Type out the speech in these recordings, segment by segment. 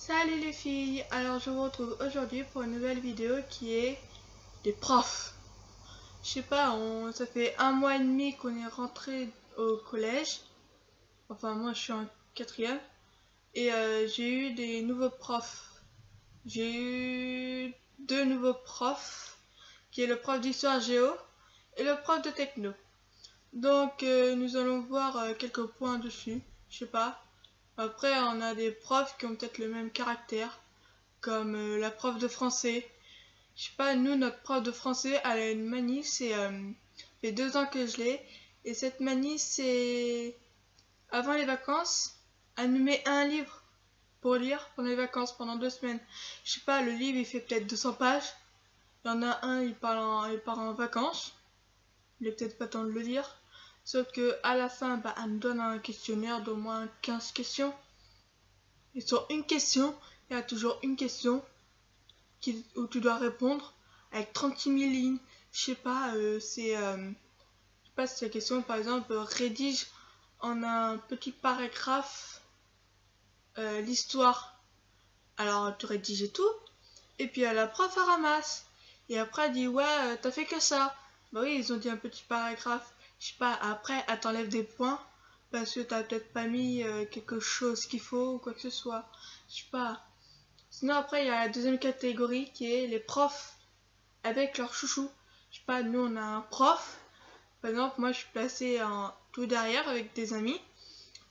Salut les filles, alors je vous retrouve aujourd'hui pour une nouvelle vidéo qui est des profs. Je sais pas, ça fait 1 mois et demi qu'on est rentré au collège. Enfin moi je suis en 4e. Et j'ai eu des nouveaux profs. J'ai eu 2 nouveaux profs, qui est le prof d'histoire géo et le prof de techno. Donc nous allons voir quelques points dessus, je sais pas. Après on a des profs qui ont peut-être le même caractère, comme la prof de français. Je sais pas, nous, notre prof de français, elle a une manie, ça fait 2 ans que je l'ai. Et cette manie, c'est avant les vacances, elle nous met un livre pour lire pendant les vacances, pendant 2 semaines. Je sais pas, le livre, il fait peut-être 200 pages. Il y en a un, il part en vacances. Il est peut-être pas temps de le lire. Sauf que à la fin, elle nous donne un questionnaire d'au moins 15 questions. Et sur une question, il y a toujours une question où tu dois répondre avec 36 000 lignes. Je sais pas, je sais pas si la question, par exemple, rédige en un petit paragraphe l'histoire. Alors tu rédiges tout, et puis la prof elle ramasse. Et après elle dit ouais, t'as fait que ça. Bah oui, ils ont dit un petit paragraphe. Je sais pas, après elle t'enlève des points parce que t'as peut-être pas mis quelque chose qu'il faut ou quoi que ce soit. Je sais pas. Sinon après il y a la deuxième catégorie qui est les profs avec leur chouchou. Je sais pas, nous on a un prof. Par exemple, moi je suis placée tout derrière avec des amis.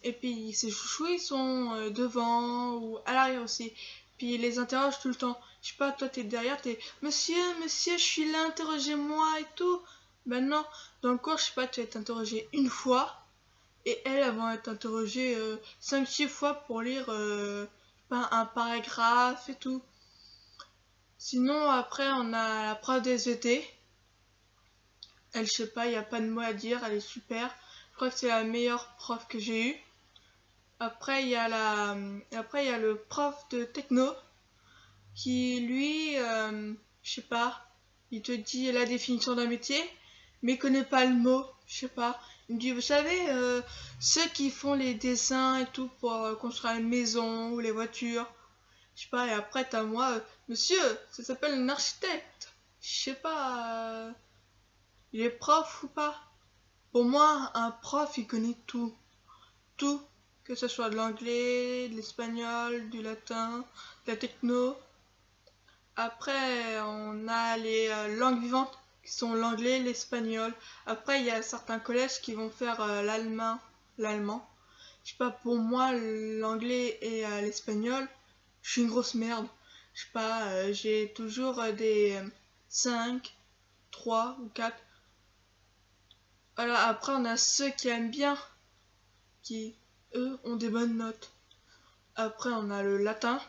Et puis ces chouchous ils sont devant ou à l'arrière aussi. Puis ils les interrogent tout le temps. Je sais pas, toi t'es derrière, t'es monsieur, monsieur, je suis là, interrogez-moi et tout. Maintenant, dans le cours, je sais pas, tu vas être interrogé une fois. Et elles vont être interrogées 5-6 fois pour lire un paragraphe et tout. Sinon, après, on a la prof des ET. Elle, je sais pas, il n'y a pas de mots à dire, elle est super. Je crois que c'est la meilleure prof que j'ai eue. Après, il y a le prof de techno qui, lui, je sais pas, il te dit la définition d'un métier, mais il connaît pas le mot, je sais pas. Il me dit, vous savez, ceux qui font les dessins et tout pour construire une maison ou les voitures, je sais pas, et après, t'as moi, monsieur, ça s'appelle un architecte. Je sais pas, il est prof ou pas? Pour moi, un prof, il connaît tout. Tout. Que ce soit de l'anglais, de l'espagnol, du latin, de la techno. Après, on a les langues vivantes qui sont l'anglais, l'espagnol. Après, il y a certains collèges qui vont faire l'allemand. Je sais pas, pour moi, l'anglais et l'espagnol, je suis une grosse merde. Je sais pas, j'ai toujours des 5, 3 ou 4. Voilà, après, on a ceux qui aiment bien, qui, eux, ont des bonnes notes. Après, on a le latin.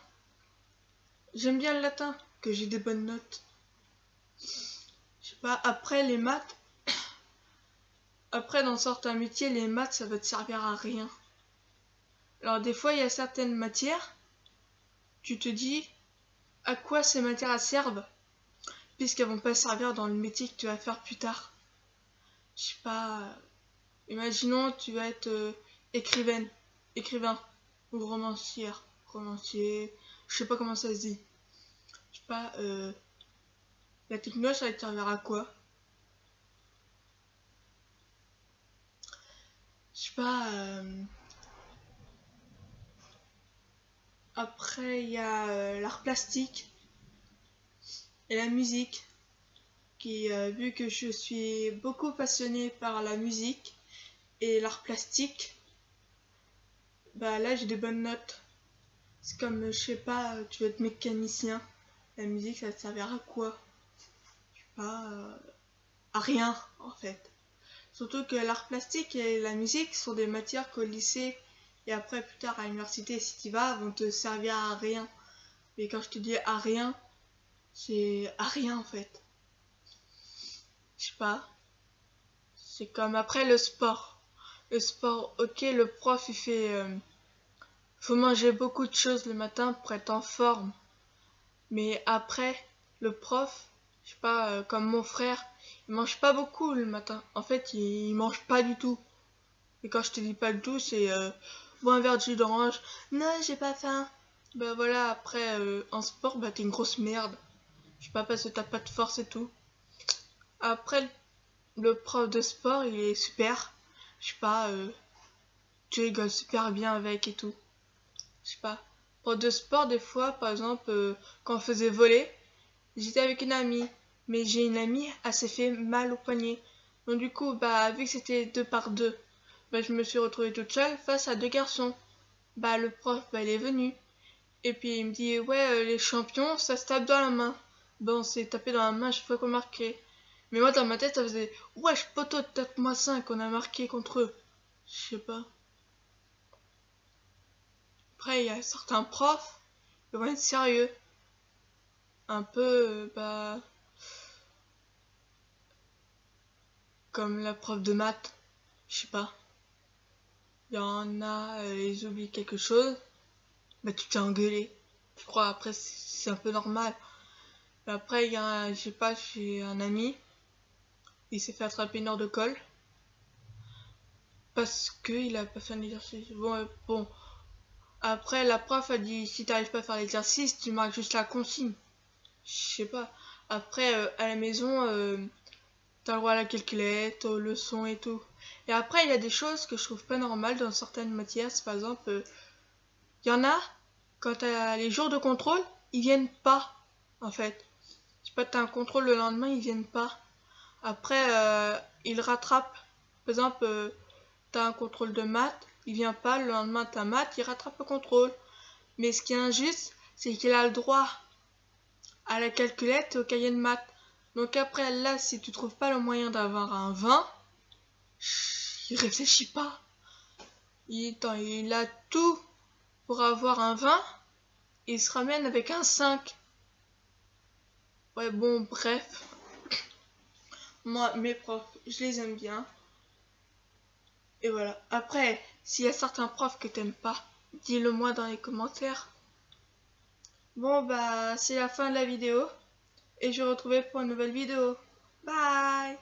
J'aime bien le latin, que j'ai des bonnes notes. Je sais pas, après les maths. Après, dans certains métiers, les maths, ça va te servir à rien. Alors, des fois, il y a certaines matières, tu te dis à quoi ces matières servent, puisqu'elles vont pas servir dans le métier que tu vas faire plus tard. Je sais pas, imaginons, tu vas être écrivain, ou romancier, je sais pas comment ça se dit. Je sais pas, la technologie, ça va te servir à quoi? Je sais pas. Après, il y a l'art plastique et la musique. Vu que je suis beaucoup passionnée par la musique et l'art plastique, bah là j'ai des bonnes notes. C'est comme, je sais pas, tu veux être mécanicien. La musique, ça te servira à quoi? Je sais pas, à rien en fait. Surtout que l'art plastique et la musique sont des matières qu'au lycée et après plus tard à l'université, si tu vas, vont te servir à rien. Mais quand je te dis à rien, c'est à rien en fait. Je sais pas. C'est comme après le sport. Le sport, ok, le prof il fait... faut manger beaucoup de choses le matin pour être en forme. Mais après, le prof, je sais pas, comme mon frère, il mange pas beaucoup le matin. En fait, il mange pas du tout. Et quand je te dis pas du tout, c'est bois un verre de jus d'orange. Non, j'ai pas faim. Bah voilà, après, en sport, bah t'es une grosse merde. Je sais pas, parce que t'as pas de force et tout. Après, le prof de sport, il est super. Je sais pas, tu rigoles super bien avec et tout. Je sais pas. Prof de sport, des fois, par exemple, quand on faisait voler, j'étais avec une amie. Mais j'ai une amie, elle s'est fait mal au poignet. Donc du coup, bah vu que c'était 2 par 2, bah je me suis retrouvée toute seule face à 2 garçons. Bah le prof, bah il est venu. Et puis il me dit, ouais, les champions, ça se tape dans la main. Bon, on s'est tapé dans la main chaque fois qu'on marquait. Mais moi, dans ma tête, ça faisait, wesh, poteau, tape-moi 5, on a marqué contre eux. Je sais pas. Après, il y a certains profs, ils vont être sérieux. Un peu, bah, comme la prof de maths. Je sais pas. Il y en a, ils oublient quelque chose. Bah, tu t'es engueulé. Je crois, après, c'est un peu normal. Mais après, il y a, je sais pas, j'ai un ami, il s'est fait attraper une heure de colle. Parce qu'il a pas fait un exercice. Bon. Après, la prof a dit, si t'arrives pas à faire l'exercice, tu marques juste la consigne. Je sais pas. Après, à la maison, t'as le droit à la calculette, aux leçons et tout. Et après, il y a des choses que je trouve pas normales dans certaines matières. C'est par exemple, il y en a, quand t'as les jours de contrôle, ils viennent pas, en fait. Je sais pas, t'as un contrôle le lendemain, ils viennent pas. Après, ils rattrapent. Par exemple, t'as un contrôle de maths, il vient pas, le lendemain t'as maths, il rattrape le contrôle. Mais ce qui est injuste, c'est qu'il a le droit à la calculette et au cahier de maths. Donc après, là, si tu trouves pas le moyen d'avoir un 20, il réfléchit pas. Il a tout pour avoir un 20, et il se ramène avec un 5. Ouais, bon, bref. Moi, mes profs, je les aime bien. Et voilà. Après, s'il y a certains profs que t'aimes pas, dis-le moi dans les commentaires. Bon, bah, c'est la fin de la vidéo. Et je vais vous retrouver pour une nouvelle vidéo. Bye!